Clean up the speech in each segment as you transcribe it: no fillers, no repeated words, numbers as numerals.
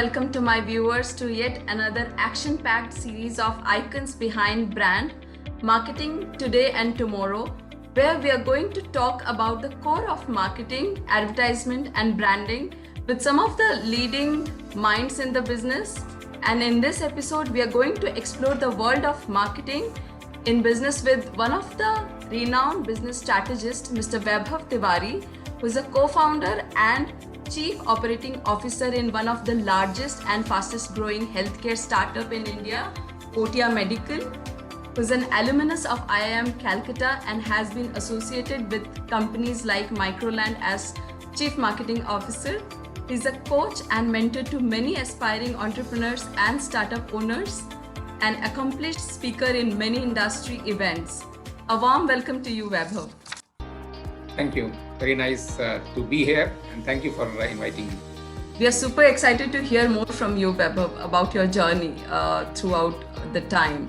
welcome to my viewers to yet another action-packed series of icons behind brand, marketing today and tomorrow, where we are going to talk about the core of marketing, advertisement and branding with some of the leading minds in the business. And in this episode, we are going to explore the world of marketing in business with one of the renowned business strategists, Mr. Vaibhav Tiwari, who is a co-founder and Chief Operating Officer in one of the largest and fastest growing healthcare startup in India, Portia Medical, who is an alumnus of IIM Calcutta and has been associated with companies like Microland as Chief Marketing Officer. He's a coach and mentor to many aspiring entrepreneurs and startup owners, an accomplished speaker in many industry events. A warm welcome to you, Vaibhav. Thank you. Very nice to be here, and thank you for inviting me. We are super excited to hear more from you, Vaibhav, about your journey throughout the time.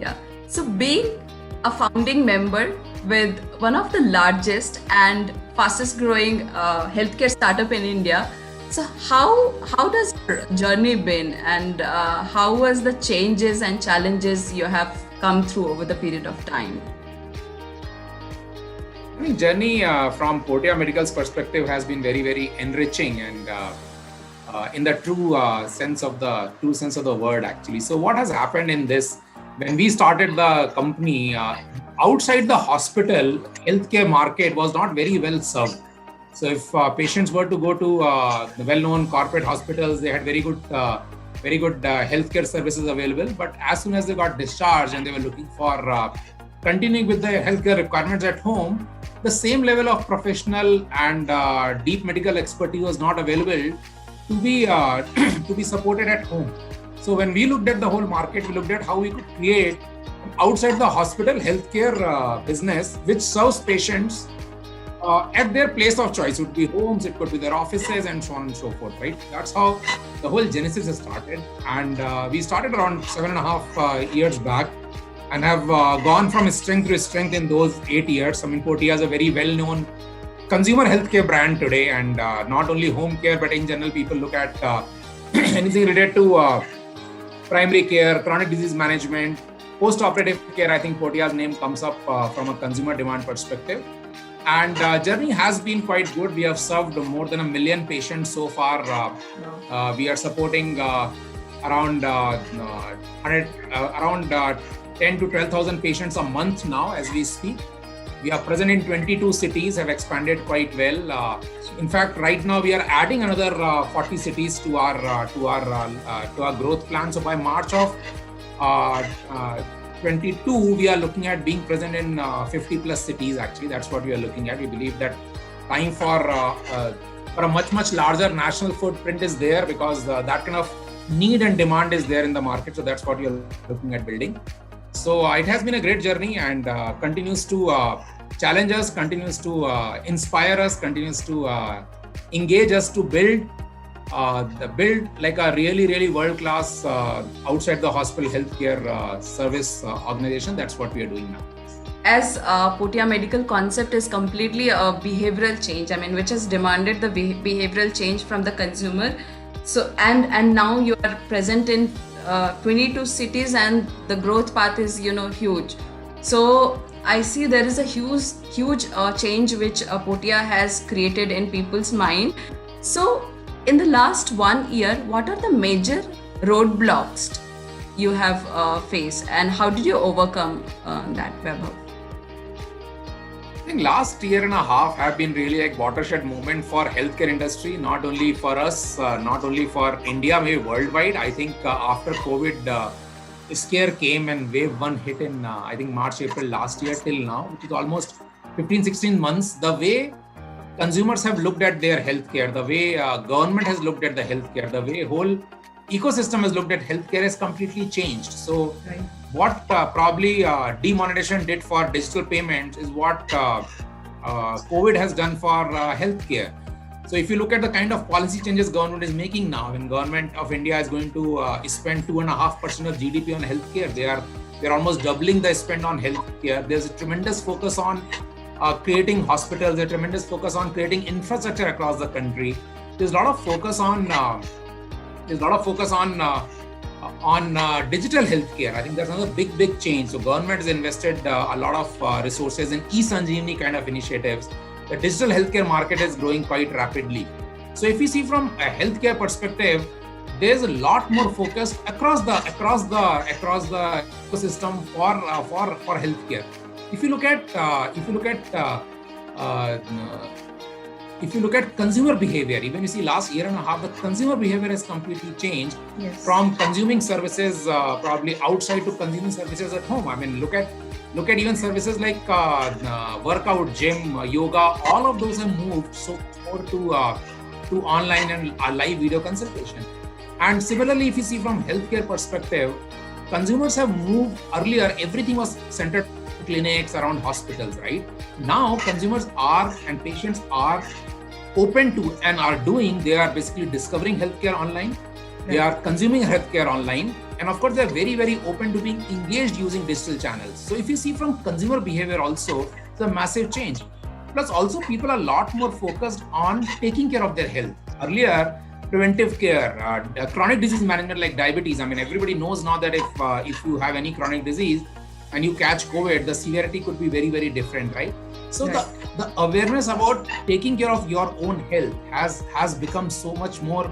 Yeah. So being a founding member with one of the largest and fastest growing healthcare startup in India, so how does your journey been, and how was the changes and challenges you have come through over the period of time? I think journey from Portia Medical's perspective has been very, very enriching and in the true sense of the word, actually. So what has happened in this, when we started the company, outside the hospital, healthcare market was not very well served. So if patients were to go to the well-known corporate hospitals, they had very good healthcare services available. But as soon as they got discharged and they were looking for continuing with their healthcare requirements at home, the same level of professional and deep medical expertise was not available to be supported at home. So when we looked at the whole market, we looked at how we could create outside the hospital healthcare business which serves patients at their place of choice. It would be homes, it could be their offices, and so on and so forth, right? That's how the whole genesis has started. And we started around 7.5 years back and have gone from strength to strength in those 8 years. I mean, Portia is a very well-known consumer healthcare brand today, and not only home care, but in general, people look at anything related to primary care, chronic disease management, post-operative care. I think Portia's name comes up from a consumer demand perspective. And journey has been quite good. We have served more than 1 million patients so far. We are supporting around 10 to 12,000 patients a month now as we speak. We are present in 22 cities, have expanded quite well. In fact, right now we are adding another 40 cities to our growth plan. So by March of 22, we are looking at being present in 50 plus cities. Actually, that's what we are looking at. We believe that time for a much larger national footprint is there, because that kind of need and demand is there in the market. So that's what we are looking at building. So it has been a great journey, and continues to challenge us, continues to inspire us, continues to engage us to build like a really world-class outside the hospital healthcare service organization. That's what we are doing now. As Portia Medical concept is completely a behavioral change, I mean, which has demanded the behavioral change from the consumer. So and now you are present in 22 cities, and the growth path is huge. So I see there is a huge change which Portia has created in people's mind. So in the last 1 year, what are the major roadblocks you have faced, and how did you overcome that, Vaibhav? I think last year and a half have been really like watershed moment for healthcare industry, not only for us, not only for India, maybe worldwide. I think after COVID, scare came and wave 1 hit in I think March, April last year till now, which is almost 15-16 months. The way consumers have looked at their healthcare, the way government has looked at the healthcare, the way whole ecosystem has looked at healthcare has completely changed. So right. What probably demonetization did for digital payments is what COVID has done for healthcare. So if you look at the kind of policy changes government is making now, when government of India is going to spend 2.5% of GDP on healthcare, they're almost doubling the spend on healthcare. There's a tremendous focus on creating hospitals, a tremendous focus on creating infrastructure across the country. There's a lot of focus on there's a lot of focus on digital healthcare. I think that's another big change. So government has invested a lot of resources in e-Sanjeevani kind of initiatives. The digital healthcare market is growing quite rapidly. So if you see from a healthcare perspective, there's a lot more focus across the ecosystem for healthcare. If you look at consumer behavior, even you see last year and a half, the consumer behavior has completely changed. Yes. From consuming services probably outside to consuming services at home. I mean, look at even services like workout, gym, yoga. All of those have moved so more to online and live video consultation. And similarly, if you see from healthcare perspective, consumers have moved. Earlier, everything was centered on clinics, around hospitals, right? Now, consumers are and patients are open to and are doing. They are basically discovering healthcare online. Right. They are consuming healthcare online. And of course, they're very open to being engaged using digital channels. So if you see from consumer behavior also, it's a massive change. Plus also, people are a lot more focused on taking care of their health. Earlier, preventive care, chronic disease management like diabetes. I mean, everybody knows now that if you have any chronic disease and you catch COVID, the severity could be very different, right? So right. The awareness about taking care of your own health has become so much more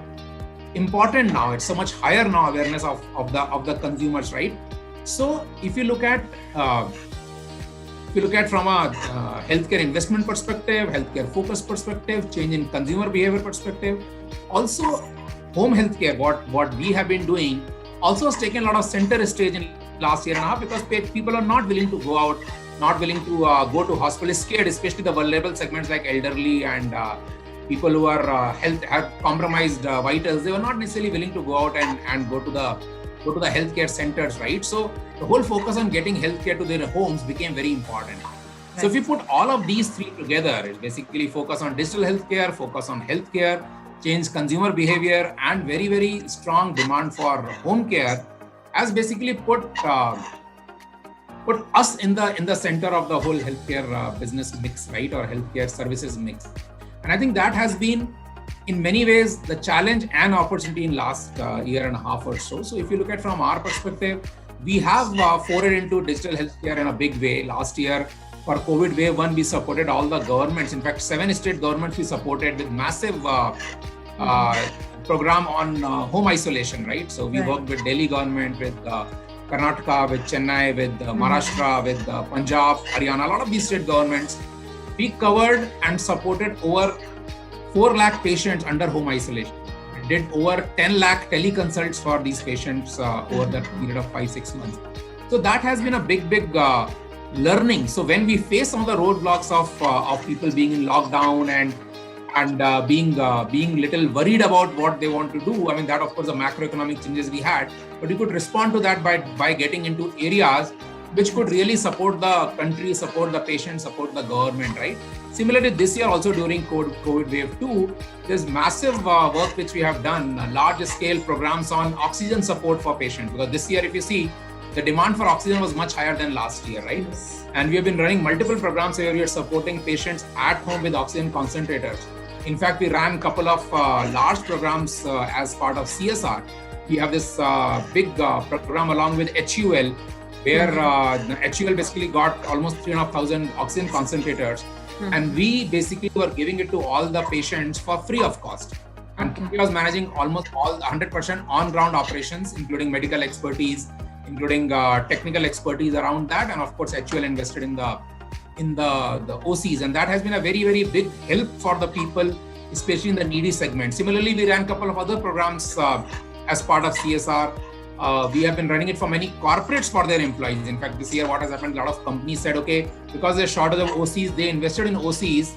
important now. It's so much higher now, awareness of the consumers, right? So if you look at from a healthcare investment perspective, healthcare focus perspective, change in consumer behavior perspective, also home healthcare, what we have been doing, also has taken a lot of center stage in last year and a half, because people are not willing to go out, not willing to go to hospital, scared, especially the vulnerable segments like elderly and people who are have compromised vitals. They were not necessarily willing to go out and go to the healthcare centers, right? So the whole focus on getting healthcare to their homes became very important. Right. So if you put all of these three together, it's basically focus on digital healthcare, focus on healthcare, change consumer behavior, and very strong demand for home care, has basically put us in the center of the whole healthcare business mix, right, or healthcare services mix. And I think that has been, in many ways, the challenge and opportunity in last year and a half or so. So if you look at from our perspective, we have forayed into digital healthcare in a big way. Last year, for COVID wave 1, we supported all the governments. In fact, 7 state governments we supported with massive program on home isolation, right? So we worked with Delhi government, with Karnataka, with Chennai, with Maharashtra, with Punjab, Haryana, a lot of these state governments. We covered and supported over 4 lakh patients under home isolation. We did over 10 lakh teleconsults for these patients over the period of 5-6 months. So that has been a big learning. So when we face some of the roadblocks of people being in lockdown and being little worried about what they want to do, I mean, that of course the macroeconomic changes we had, but we could respond to that by getting into areas which could really support the country, support the patient, support the government, right? Similarly, this year also during COVID wave 2, there's massive work which we have done, large scale programs on oxygen support for patients. Because this year, if you see, the demand for oxygen was much higher than last year, right? Yes. And we have been running multiple programs where we are supporting patients at home with oxygen concentrators. In fact, we ran a couple of large programs as part of CSR. We have this big program along with HUL, where HUL basically got almost 3,500 oxygen concentrators. And we basically were giving it to all the patients for free of cost. And he was managing almost all 100% on-ground operations, including medical expertise, including technical expertise around that. And of course, HUL invested in the OCs. And that has been a very big help for the people, especially in the needy segment. Similarly, we ran a couple of other programs as part of CSR. We have been running it for many corporates for their employees. In fact, this year, what has happened, a lot of companies said, okay, because there's shortage of OCs, they invested in OCs,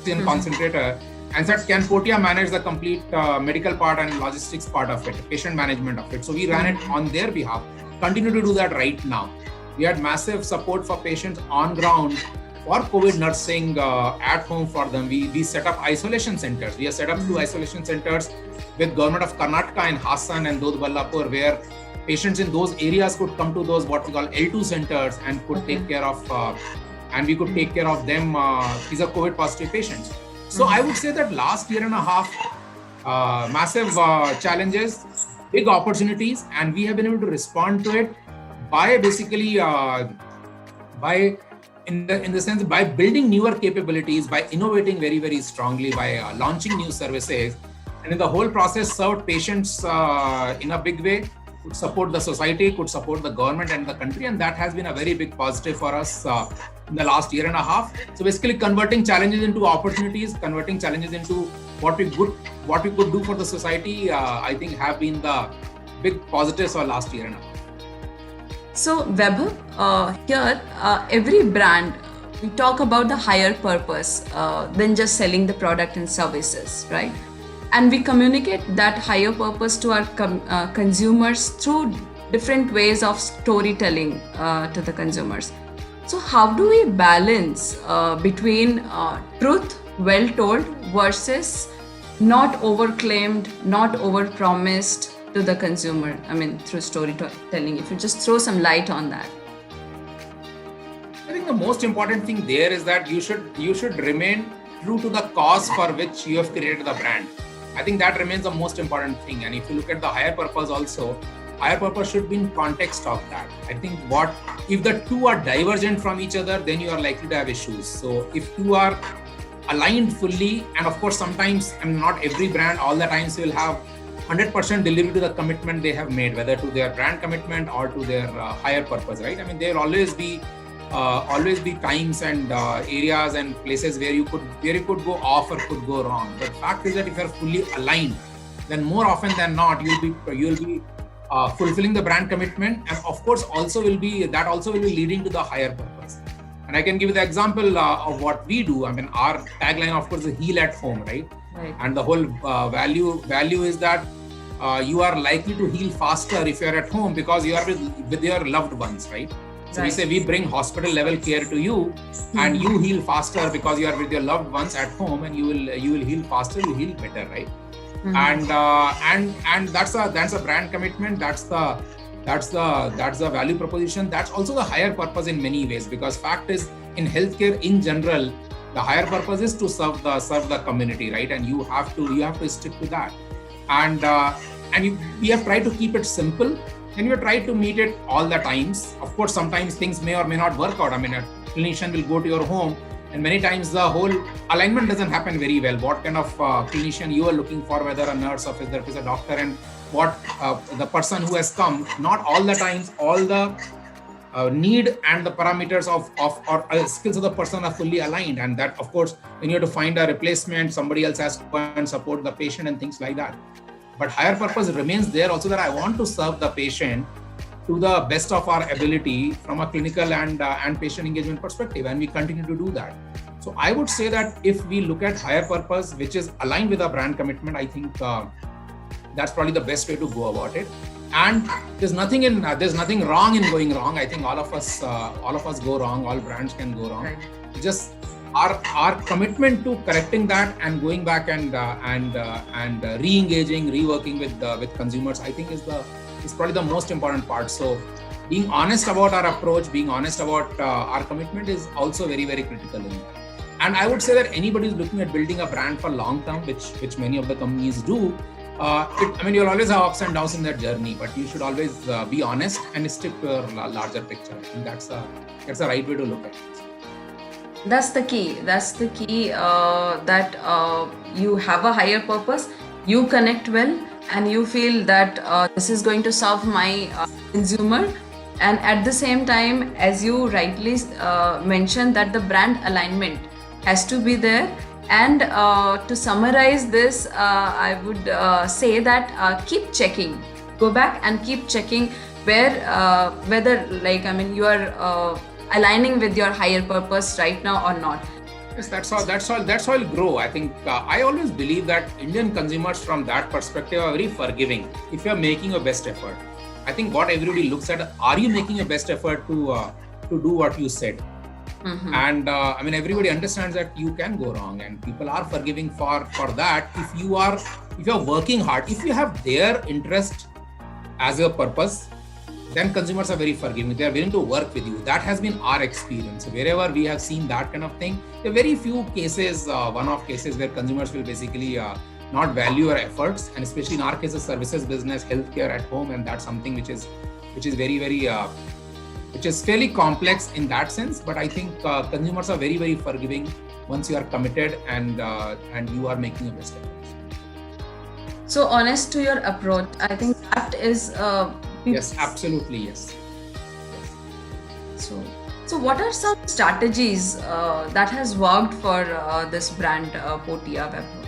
in concentrator, and said, can Portea manage the complete medical part and logistics part of it, patient management of it? So we ran it on their behalf. Continue to do that right now. We had massive support for patients on ground for COVID nursing at home for them. We set up isolation centers. We have set up 2 isolation centers with government of Karnataka in Hassan and Dodh-Ballapur, where patients in those areas could come to those what we call L2 centers and could take care of, and we could take care of them. These are COVID positive patients. So I would say that last year and a half, massive challenges, big opportunities, and we have been able to respond to it by basically by in the sense by building newer capabilities, by innovating very strongly, by launching new services, and in the whole process served patients in a big way, could support the society, could support the government and the country, and that has been a very big positive for us in the last year and a half. So basically converting challenges into opportunities, converting challenges into what we could do for the society, I think have been the big positives for last year and a half. So, Vaibhav, here every brand, we talk about the higher purpose than just selling the product and services, right? And we communicate that higher purpose to our consumers through different ways of storytelling to the consumers. So, how do we balance between truth well told versus not overclaimed, not overpromised to the consumer? I mean, through storytelling. If you just throw some light on that. I think the most important thing there is that you should remain true to the cause for which you have created the brand. I think that remains the most important thing. And if you look at the higher purpose also, higher purpose should be in context of that. I think if the two are divergent from each other, then you are likely to have issues. So if two are aligned fully, and of course sometimes, and not every brand all the times will have 100% delivery to the commitment they have made, whether to their brand commitment or to their higher purpose, right? I mean, there will always be times and areas and places where you could go off or could go wrong. But fact is that if you're fully aligned, then more often than not you'll be fulfilling the brand commitment, and of course also will be leading to the higher purpose. And I can give you the example of what we do. I mean, our tagline, of course, is heal at home, right? Right. And the whole value is that you are likely to heal faster if you are at home because you are with your loved ones, right? So Right. we say we bring hospital level care to you, and you heal faster because you are with your loved ones at home, and you will heal faster, you heal better, right? And that's a brand commitment. That's the value proposition. That's also the higher purpose in many ways, because fact is, in healthcare in general, the higher purpose is to serve the community, right? And you have to stick to that. And we have tried to keep it simple, and we try to meet it all the times. Of course, sometimes things may or may not work out. I mean, a clinician will go to your home, and many times the whole alignment doesn't happen very well. What kind of clinician you are looking for, whether a nurse or physiotherapist, a doctor, and what the person who has come, not all the times, all the need and the parameters or skills of the person are fully aligned. And that, of course, when you have to find a replacement, somebody else has to go and support the patient and things like that. But higher purpose remains there also, that I want to serve the patient to the best of our ability from a clinical and patient engagement perspective, and we continue to do that. So I would say that if we look at higher purpose, which is aligned with our brand commitment, I think that's probably the best way to go about it. And there's nothing wrong in going wrong. I think all of us go wrong. All brands can go wrong. Right. Just our commitment to correcting that and going back and re-engaging, reworking with consumers, I think is probably the most important part. So being honest about our approach, being honest about our commitment is also very critical in that. And I would say that anybody who's looking at building a brand for long term, which many of the companies do, you'll always have ups and downs in that journey, but you should always be honest and stick to your larger picture. I think that's the right way to look at it. That's the key. That you have a higher purpose, you connect well, and you feel that this is going to serve my consumer. And at the same time, as you rightly mentioned, that the brand alignment has to be there. And to summarize this, I would say that keep checking. Go back and keep checking whether you are aligning with your higher purpose right now or not. Yes, that's all it'll grow. I think I always believe that Indian consumers from that perspective are very forgiving if you're making your best effort. I think what everybody looks at, are you making your best effort to do what you said? Mm-hmm. And everybody understands that you can go wrong, and people are forgiving for that. If you're working hard, if you have their interest as your purpose, then consumers are very forgiving. They are willing to work with you. That has been our experience. Wherever we have seen that kind of thing, there are very few cases, one-off cases, where consumers will basically not value our efforts, and especially in our case, the services business, healthcare at home, and that's something which is very which is fairly complex in that sense. But I think consumers are very, very forgiving once you are committed and you are making a mistake. So honest to your approach, I think that is Yes, absolutely, yes. So what are some strategies that has worked for this brand Portia Vaibhav?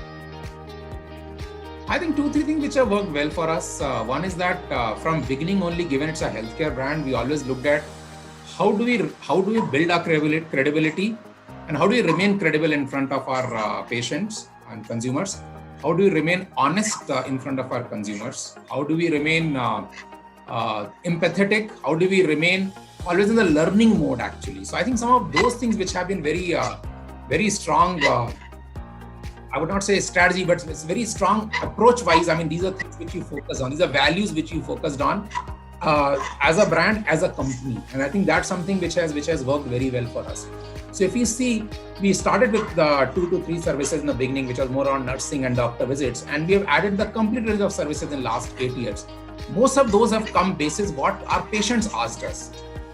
I think 2-3 things which have worked well for us. One is that from beginning only, given it's a healthcare brand, we always looked at how do we build our credibility, and how do we remain credible in front of our patients and consumers. How do we remain honest in front of our consumers? How do we remain empathetic? How do we remain always in the learning mode, actually? So I think some of those things which have been very strong. I would not say strategy, but it's very strong approach-wise. I mean, these are things which you focus on. These are values which you focused on as a brand, as a company, and I think that's something which has worked very well for us. So if you see, we started with the 2 to 3 services in the beginning, which was more on nursing and doctor visits, and we have added the complete range of services in the last 8 years. Most of those have come basis what our patients asked us.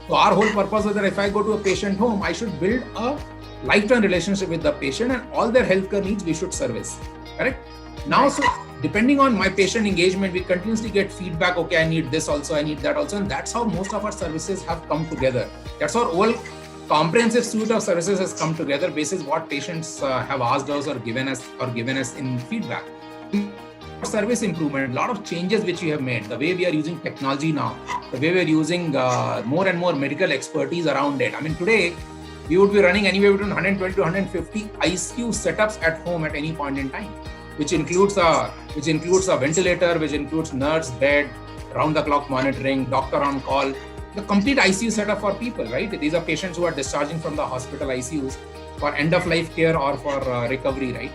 So our whole purpose was that if I go to a patient home, I should build a lifetime relationship with the patient, and all their healthcare needs we should service. Correct? Now, so depending on my patient engagement, we continuously get feedback. Okay, I need this also, I need that also, and that's how most of our services have come together. That's our whole comprehensive suite of services has come together basis what patients have asked us or given us in feedback. Service improvement, a lot of changes which we have made, the way we are using technology now, the way we are using more and more medical expertise around it. I mean, today we would be running anywhere between 120 to 150 ICU setups at home at any point in time, which includes a ventilator, which includes nurse, bed, round-the-clock monitoring, doctor on call, the complete ICU setup for people, right? These are patients who are discharging from the hospital ICUs for end-of-life care or for recovery, right?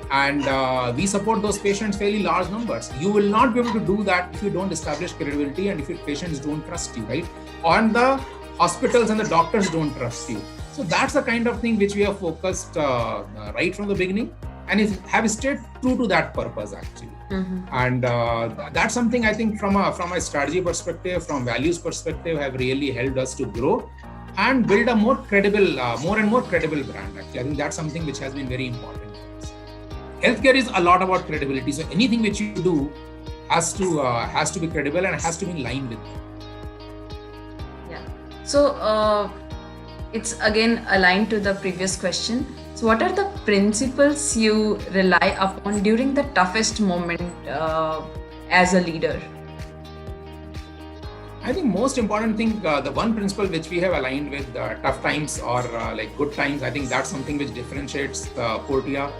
And we support those patients fairly large numbers. You will not be able to do that if you don't establish credibility and if your patients don't trust you, right? Or the hospitals and the doctors don't trust you. So that's the kind of thing which we have focused right from the beginning, and have stayed true to that purpose, actually. Mm-hmm. And that's something I think from a strategy perspective, from values perspective, have really helped us to grow and build a more and more credible brand. Actually, I think that's something which has been very important for us. Healthcare is a lot about credibility. So anything which you do has to be credible and has to be in line with it. Yeah. So it's again aligned to the previous question. So what are the principles you rely upon during the toughest moment as a leader? I think most important thing, the one principle which we have aligned with tough times or like good times, I think that's something which differentiates Portia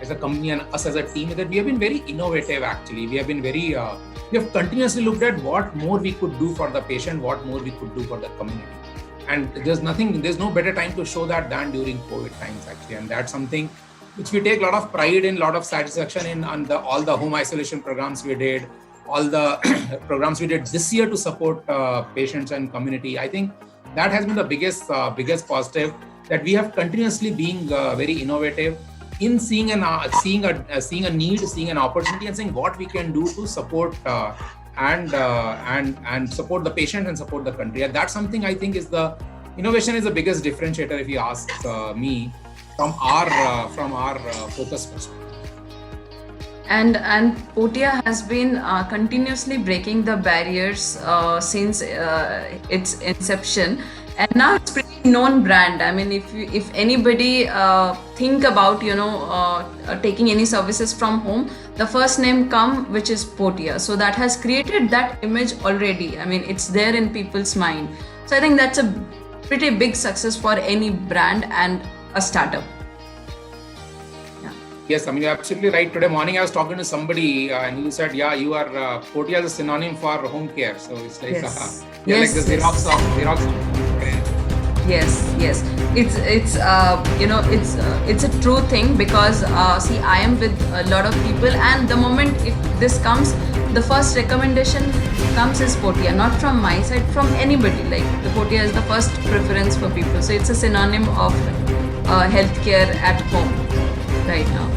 as a company and us as a team, is that we have been very innovative. Actually, we have been we have continuously looked at what more we could do for the patient, what more we could do for the community. And there's no better time to show that than during COVID times, actually. And that's something which we take a lot of pride in, a lot of satisfaction in, on all the home isolation programs we did, all the programs we did this year to support patients and community. I think that has been the biggest positive, that we have continuously been very innovative in seeing a need, seeing an opportunity, and saying what we can do to support and support the patient and support the country. And that's something I think is the innovation is the biggest differentiator, if you ask me, from our focus perspective. And Portia has been continuously breaking the barriers since its inception, and now it's pretty known brand. I mean, if anybody think about taking any services from home, the first name come, which is Portia. So that has created that image already. I mean, it's there in people's mind. So I think that's a pretty big success for any brand and a startup. Yes, I mean, you're absolutely right. Today morning I was talking to somebody and he said, yeah, you are Portia is a synonym for home care. So it's like, yes. Like the Xerox of Yes. It's a true thing, because see, I am with a lot of people, and the moment if this comes, the first recommendation comes is Portia, not from my side, from anybody. Like the Portia is the first preference for people. So it's a synonym of healthcare at home right now.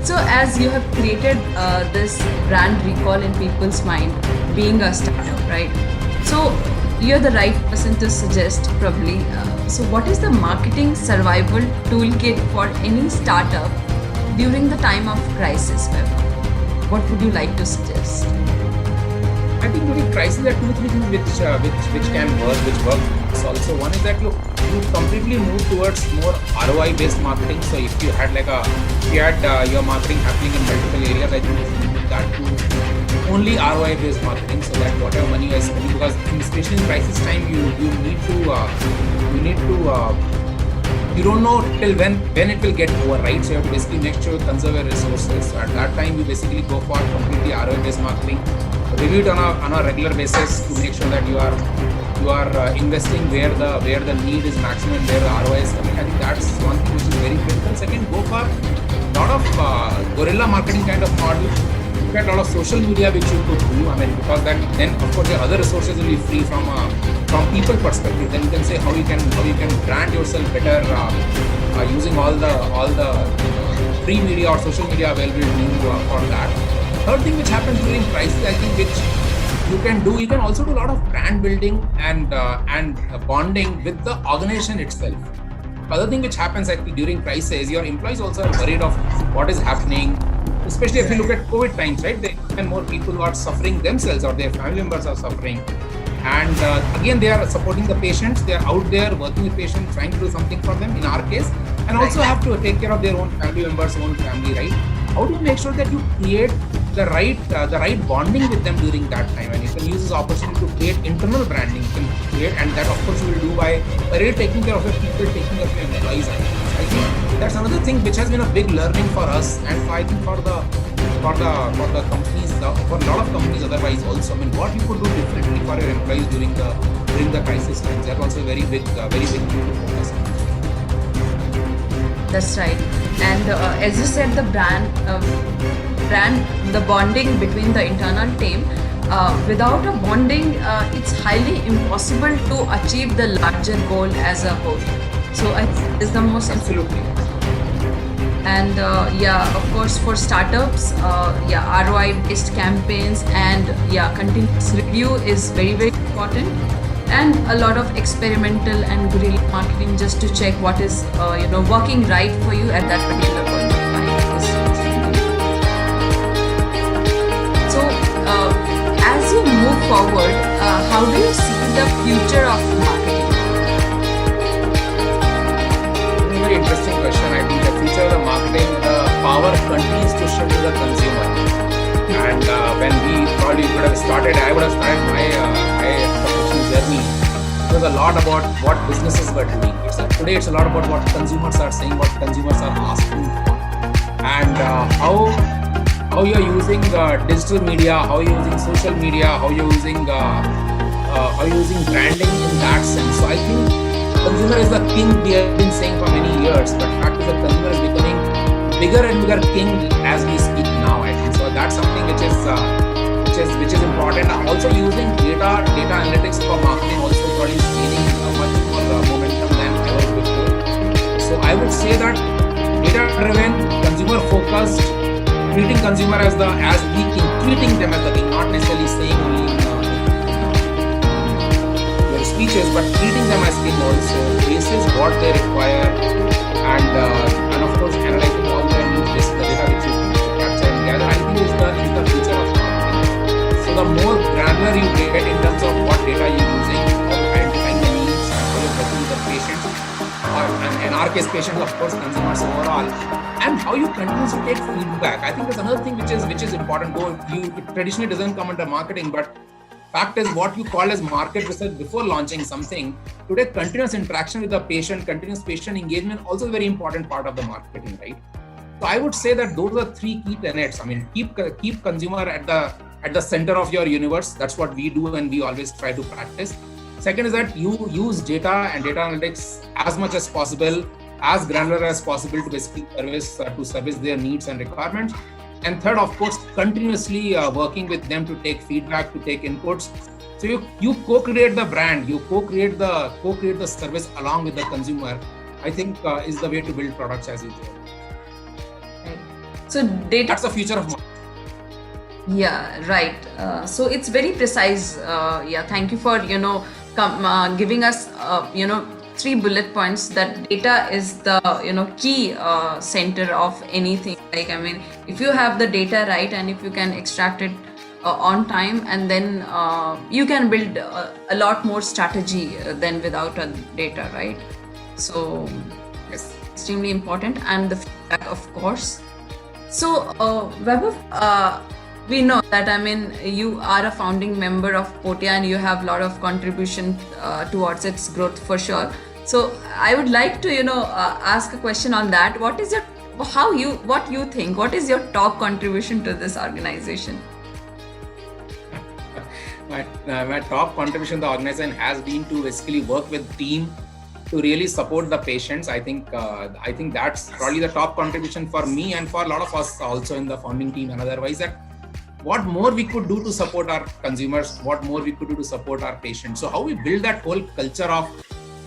So, as you have created this brand recall in people's mind, being a startup, right? So, you're the right person to suggest, probably. So, what is the marketing survival toolkit for any startup during the time of crisis, Web? What would you like to suggest? I think during crisis there are two, three things which can work, which work. So also one is that you completely move towards more ROI based marketing. So if you had your marketing happening in multiple areas, I think you should move that to only ROI based marketing, so that whatever money you are spending, because especially in crisis time you need to you don't know till when it will get over, right? So you have to basically make sure you conserve your resources. So at that time, you basically go for completely ROI-based marketing. Review it on a regular basis to make sure that you are investing where the need is maximum, where the ROI is coming. I think that's one thing which is very critical. Second, go for a lot of guerrilla marketing kind of model. Look at a lot of social media which you could do. I mean, because then of course your other resources will be free from people perspective. Then you can say how you can brand yourself better using all the free media or social media available to you for that. Third thing which happens during crisis, I think, which you can also do a lot of brand building and bonding with the organization itself. Other thing which happens actually during crisis, your employees also are worried of what is happening, especially if you look at COVID times, right? There are more people who are suffering themselves or their family members are suffering. And again, they are supporting the patients. They are out there working with patients, trying to do something for them in our case, and also have to take care of their own family members, own family, right? How do you make sure that you create the right bonding with them during that time? And you can use this opportunity to create internal branding. You can create, and that of course you will do by really taking care of your people, taking care of your employees. I think that's another thing which has been a big learning for us, and I think for the companies, for a lot of companies otherwise also. I mean, what you could do differently for your employees during the crisis times. That's also a very big thing to focus on. That's right. And as you said, the the bonding between the internal team. Without a bonding, it's highly impossible to achieve the larger goal as a whole. So I think it's the most Absolutely. And of course, for startups, ROI based campaigns and continuous review is very, very important, and a lot of experimental and guerrilla marketing just to check what is working right for you at that particular point of time. So as you move forward, how do you see the future of marketing? Very interesting question. I think the future of the marketing, the power continues to shift to the consumer. And when we probably would have started, I would have started my professional journey. It was a lot about what businesses were doing. Today it's a lot about what consumers are saying, what consumers are asking for, and how you're using digital media, how you're using social media, how you're using branding in that sense. So I think consumer is the king we have been saying for many years, but fact is the consumer is becoming bigger and bigger king as we speak now. I think so. That's something which is important. Also using data analytics for marketing, also probably gaining much more momentum than ever before. So I would say that data-driven, consumer-focused, treating consumer as the king, treating them as the king, not necessarily saying only speeches, but treating them as king also, basis what they require, and of course analyzing all their needs based on the data which you capture and gather. I think is the future of marketing. So the more granular you get in terms of what data you're using, how identifying the needs, how you're working with the patients, and in our case patients, of course consumers overall, and how you continuously take feedback. I think that's another thing which is important. Though it traditionally doesn't come under marketing, but fact is what you call as market research before launching something. Today, continuous interaction with the patient, continuous patient engagement, also a very important part of the marketing, right? So I would say that those are three key tenets. I mean, keep consumer at the center of your universe. That's what we do, and we always try to practice. Second is that you use data and data analytics as much as possible, as granular as possible to basically service their needs and requirements. And third, of course, continuously working with them to take feedback, to take inputs. So you co-create the brand, you co-create the service along with the consumer. I think is the way to build products as you go. Right. So data. That's the future of marketing. Yeah, right. So it's very precise. Yeah, thank you for giving us 3 bullet points that data is the key center of anything. Like, I mean, if you have the data right and if you can extract it on time, and then you can build a lot more strategy than without a data, right? So Yes. extremely important, and the feedback, of course. So, Vaibhav, we know that, I mean, you are a founding member of Portia and you have a lot of contribution towards its growth for sure. So, I would like to, ask a question on that. What is what you think? What is your top contribution to this organization? My top contribution to the organization has been to basically work with team to really support the patients. I think that's probably the top contribution for me and for a lot of us also in the founding team and otherwise, that what more we could do to support our consumers, what more we could do to support our patients. So how we build that whole culture of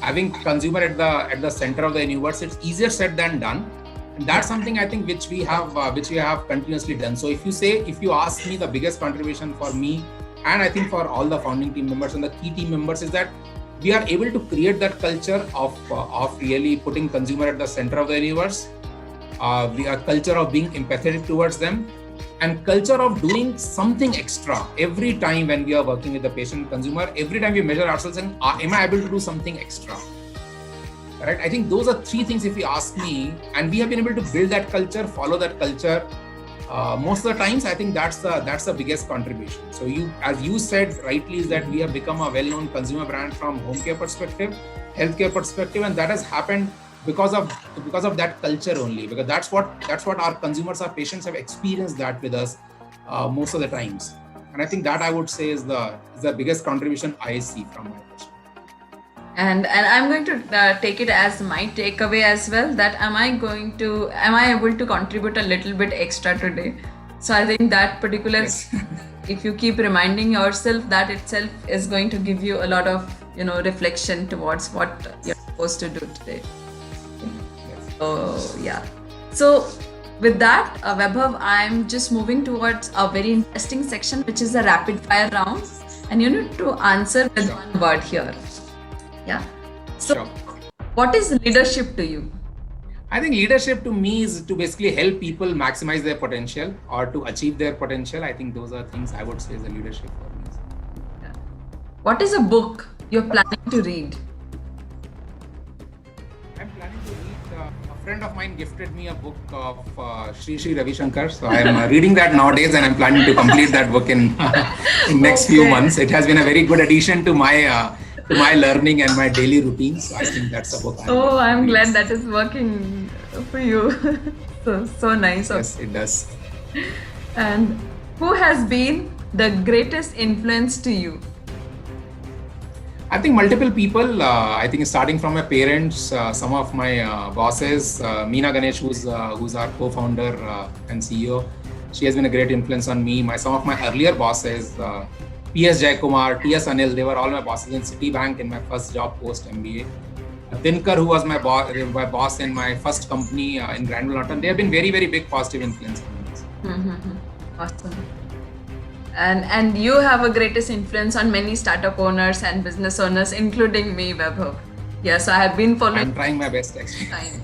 having consumer at the center of the universe, it's easier said than done. And that's something I think which we have continuously done. So if you ask me, the biggest contribution for me and I think for all the founding team members and the key team members is that we are able to create that culture of really putting consumer at the center of the universe. We are culture of being empathetic towards them, and culture of doing something extra every time when we are working with the patient consumer. Every time we measure ourselves and am I able to do something extra? Right? I think those are 3 things if you ask me, and we have been able to build that culture, follow that culture. Most of the times, I think that's the biggest contribution. So as you said rightly, is that we have become a well-known consumer brand from home care perspective, healthcare perspective, and that has happened because of that culture only. Because that's what our consumers, our patients have experienced that with us most of the times. And I think that I would say is the biggest contribution I see from my perspective. And I'm going to take it as my takeaway as well, that am I able to contribute a little bit extra today? So I think that particular, Yes. if you keep reminding yourself, that itself is going to give you a lot of reflection towards what you're supposed to do today. Yes. So yeah. So with that, Vaibhav, I'm just moving towards a very interesting section, which is the rapid fire round, and you need to answer with one word here. Yeah. So, Sure. what is leadership to you? I think leadership to me is to basically help people maximize their potential or to achieve their potential. I think those are things I would say is a leadership for me. Yeah. What is a book you're planning to read? I'm planning to read. A friend of mine gifted me a book of Sri Ravi Shankar. So I'm reading that nowadays, and I'm planning to complete that book in next few Okay. months. It has been a very good addition to my learning and my daily routine. So I think that's a book. Oh, I'm glad that is working for you. So nice. Yes, it does. And who has been the greatest influence to you? I think multiple people. I think starting from my parents, some of my bosses, Meena Ganesh, who's our co-founder and CEO. She has been a great influence on me. Some of my earlier bosses, P.S. Jaikumar, T.S. Anil, they were all my bosses in Citibank in my first job post MBA. Dinkar, who was my boss in my first company in Grandville Norton, they have been very, very big positive influence on me. Awesome. And you have a greatest influence on many startup owners and business owners, including me, Vaibhav. Yes, I have been following. I'm trying my best actually. Time.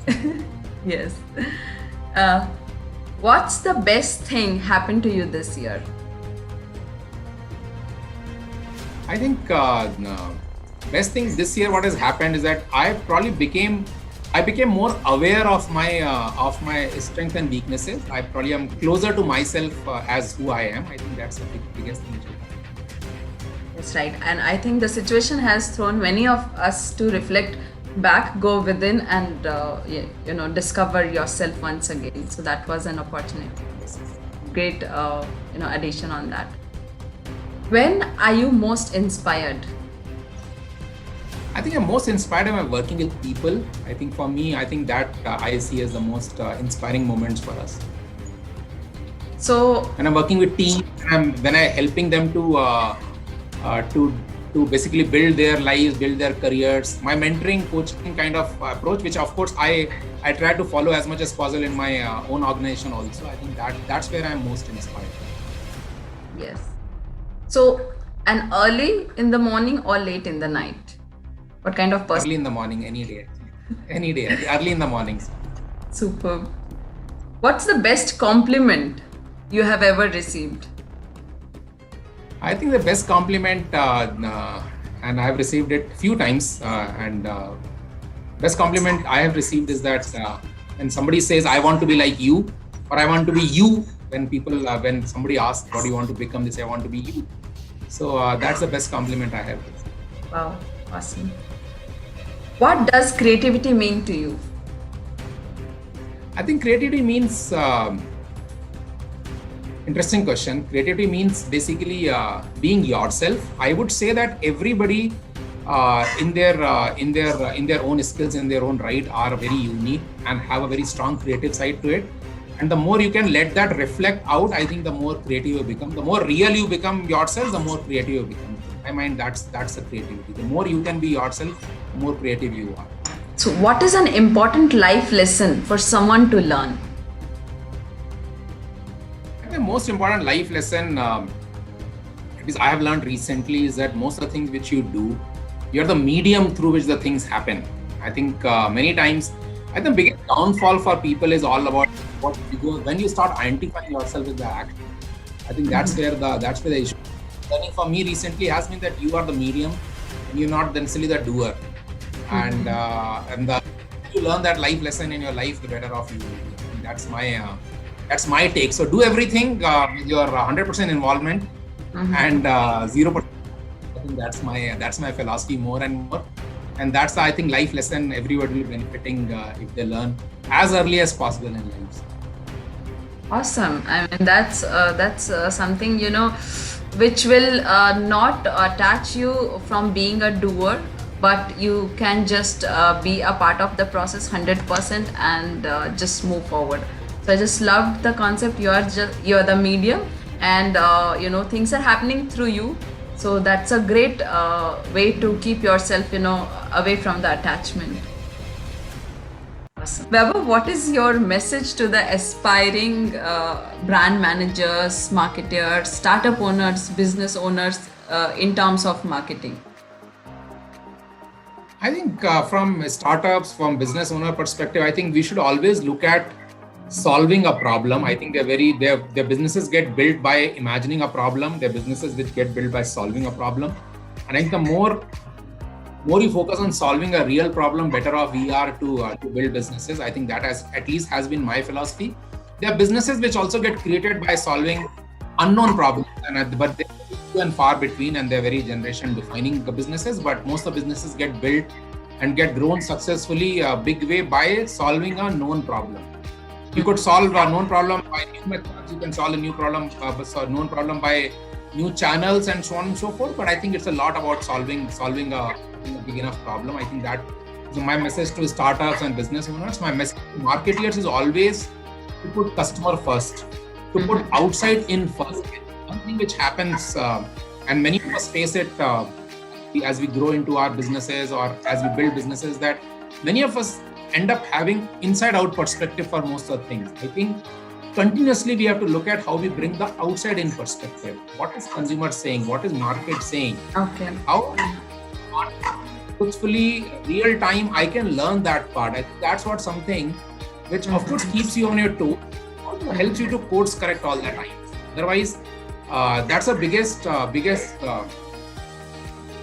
Yes. What's the best thing happened to you this year? I think best thing this year, what has happened is that I became more aware of my strengths and weaknesses. I probably am closer to myself as who I am. I think that's the biggest thing which has happened. That's right. And I think the situation has thrown many of us to reflect back, go within, and discover yourself once again. So that was an opportunity. Great, addition on that. When are you most inspired? I think I'm most inspired when I'm working with people. I think for me, I think that I see as the most inspiring moments for us. So When I'm working with teams, when I'm helping them to basically build their lives, build their careers, my mentoring, coaching kind of approach, which of course I I try to follow as much as possible in my own organization also. I think that's where I'm most inspired. Yes. So, and early in the morning or late in the night? What kind of person? Early in the morning, any day. Any day, early in the mornings. Superb. What's the best compliment you have ever received? I think the best compliment, and I've received it a few times, and best compliment I have received is that when somebody says, I want to be like you, or I want to be you, when somebody asks, what do you want to become, they say, I want to be you. So that's the best compliment I have. Wow, awesome. What does creativity mean to you? I think creativity means, interesting question. Creativity means basically being yourself. I would say that everybody in their own skills, in their own right, are very unique and have a very strong creative side to it. And the more you can let that reflect out, I think the more creative you become. The more real you become yourself, the more creative you become. In my mind, that's the creativity. The more you can be yourself, the more creative you are. So, what is an important life lesson for someone to learn? The most important life lesson I have learned recently is that most of the things which you do, you're the medium through which the things happen. I think many times, I think the biggest downfall for people is all about what you do. When you start identifying yourself with the action, I think that's where the issue. Learning for me recently has been that you are the medium, and you're not necessarily the doer. And you learn that life lesson in your life, the better off you will be. That's my take. So do everything with your 100% involvement and 0%. I think that's my philosophy more and more. And that's, I think, life lesson everybody will be benefiting if they learn as early as possible in life. Awesome. I mean, that's something, which will not attach you from being a doer, but you can just be a part of the process 100% and just move forward. So I just loved the concept. You're the medium, and things are happening through you. So that's a great way to keep yourself, away from the attachment. Awesome. Vaibhav, what is your message to the aspiring brand managers, marketers, startup owners, business owners in terms of marketing? I think from startups, from business owner perspective, I think we should always look at solving a problem. I think their businesses get built by imagining a problem. Their businesses which get built by solving a problem. And I think the more you focus on solving a real problem, better off we are to build businesses. I think that has been my philosophy. There are businesses which also get created by solving unknown problems, but they're few and far between, and they're very generation defining the businesses. But most of the businesses get built and get grown successfully a big way by solving a known problem. You could solve a known problem by new methods. You can solve a new problem, known problem by new channels and so on and so forth. But I think it's a lot about solving a big enough problem. I think that is my message to startups and business owners. My message to marketers is always to put customer first, to put outside in first. One thing which happens, and many of us face it as we grow into our businesses or as we build businesses, that many of us end up having inside out perspective for most of the things. I think continuously we have to look at how we bring the outside in perspective. What is consumer saying? What is market saying? Okay. How truthfully, real time, I can learn that part. I think that's what something which of course keeps you on your toes, also helps you to course correct all the time. Otherwise, that's the biggest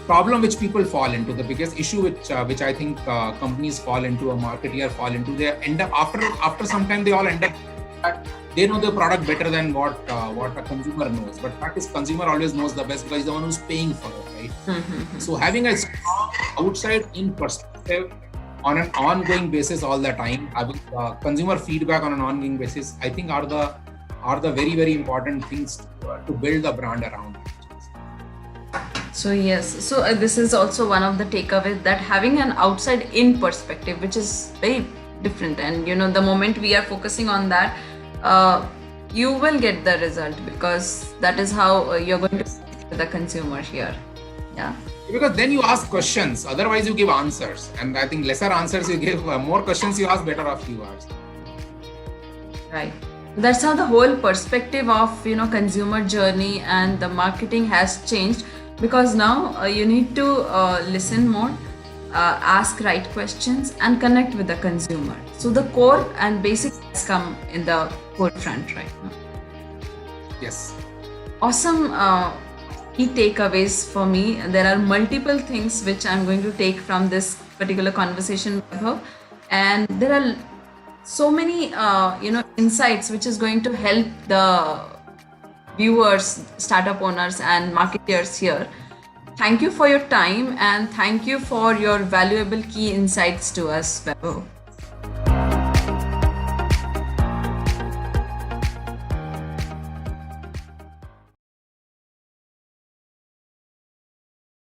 problem which people fall into, the biggest issue which I think companies fall into, a marketer fall into. They end up after some time they all end up that they know the product better than what a consumer knows. But fact is, consumer always knows the best because he's the one who's paying for it, right? So having a strong outside in perspective on an ongoing basis all the time, having consumer feedback on an ongoing basis, I think are the very, very important things to build the brand around. So yes, this is also one of the takeaways, that having an outside in perspective, which is very different, and the moment we are focusing on that, you will get the result, because that is how you're going to see the consumer here. Yeah. Because then you ask questions, otherwise you give answers, and I think lesser answers you give, more questions you ask, better off you are. Right. That's how the whole perspective of consumer journey and the marketing has changed, because now you need to listen more, ask right questions, and connect with the consumer. So the core and basics has come in the forefront right now. Yes. Awesome key takeaways for me. There are multiple things which I'm going to take from this particular conversation, Vaibhav, and there are so many insights which is going to help the viewers, startup owners, and marketers here. Thank you for your time, and thank you for your valuable key insights to us, Vaibhav.